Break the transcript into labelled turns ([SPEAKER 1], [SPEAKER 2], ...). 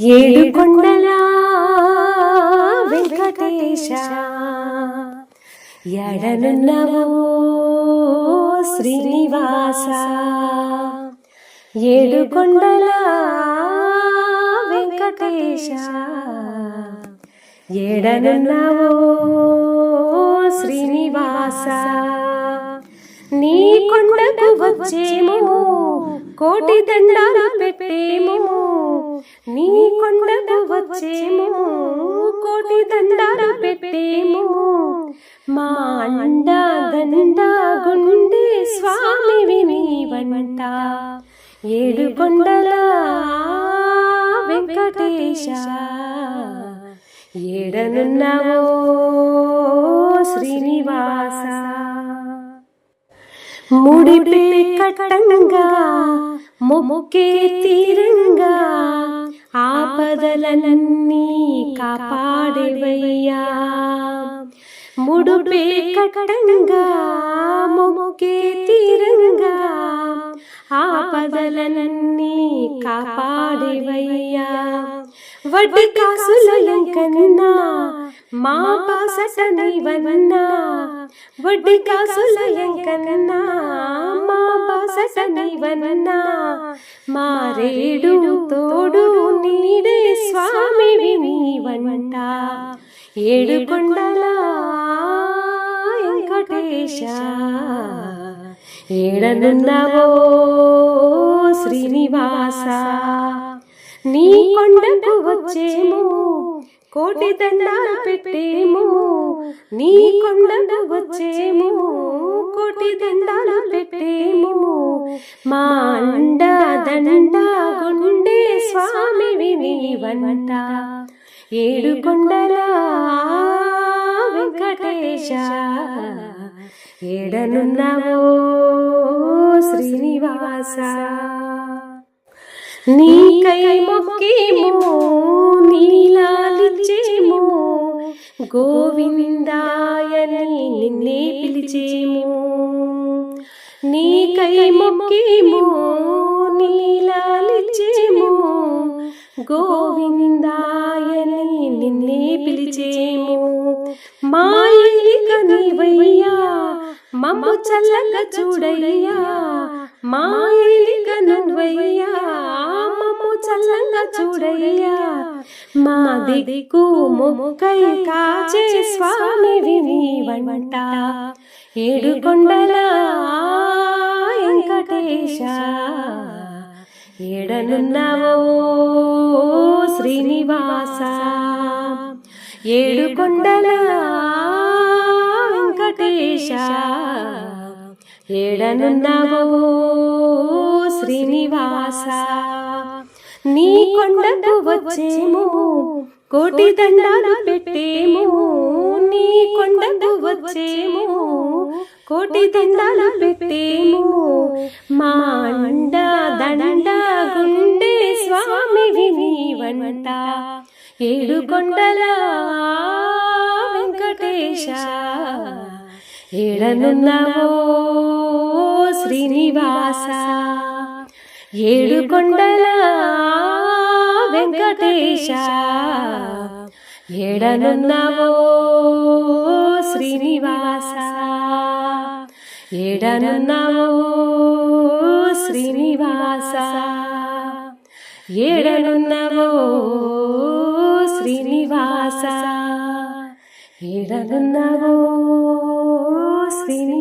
[SPEAKER 1] ఏడు కొండల వెంకటేశ ఎడనున్నవో శ్రీనివాస. ఏడు కొండల వెంకటేశ ఎడనున్నవో శ్రీనివాస. నీ కొండకు వచ్చేమో కోటి దండాలు పెట్టేమో, నీ కొండకు వచ్చేమో కోటి దండాలు పెట్టేమో. మా అండా దండ గుండె స్వామివి నీవంట. ఏడు కొండల వెంకటేశ ఏడనున్నవో శ్రీనివాస. ముడిపే కట్టంగా మొక్కే తీరంగా ఆపదలన్నీ కాపాడేవయ్యా. ముడుపే కట్టంగా మొక్కే తీరంగా ఆపదలన్నీ కాపాడేవయ్యా. వడ్డీ కాసుల ఎంకన్నా మా బాసట నీవన్నా, వడ్డీ కాసుల ఎంకన్నా మా బాసట నీవన్నా. మారేడు తోడు నీడే స్వామివి నీవంట. ఏడు కొండల వెంకటేశ ఏడనున్నవో శ్రీనివాస. నీ కొండకు వచ్చేమో కోటి దండాలు పెట్టేమో, నీ కొండకు వచ్చేమో కోటి దండాలు పెట్టేమో. మా అండ దండ గుండె స్వామివి నీవంట. ఏడు కొండల వెంకటేశ ఏడనున్నవో శ్రీనివాస. నీకై మొక్కేమో నీలాలిచ్చేమో, గోవిందాయని నిన్నే పిలిచేమో. నీకై మొక్కేమో నీలాలిచ్చేమో, గోవిందాయని నిన్నే పిలిచేమో. మాయిక నీవయ్యా మమ్ము చల్లగా చూడయ్యా. మాయిక నువ్వయ్యా మమ్ము చల్లగా చూడయ్యా. మా దిక్కు మొక్కై కాచే స్వామివి నీవంట. ఏడు కొండల వెంకటేశ ఏడనున్నవో శ్రీనివాస. ఏడు కొండల వెంకటేశ ఏడనున్నవో శ్రీనివాస. నీ కొండకు వచ్చేమో కోటి దండాలు పెట్టేమో, నీ కొండకు వచ్చేమో కోటి దండాలు పెట్టేమో. మా అండ దండ గుండె స్వామివి నీవంట. ఏడు కొండల వెంకటేశ ఏడనున్నవో శ్రీనివాస. ఏడు కొండల వెంకటేశ ఏడనున్నవో శ్రీనివాస. ఏడనున్నవో శ్రీనివాస. ఏడనున్నవో శ్రీనివాస. ఏడనున్నవో శ్రీనివాస.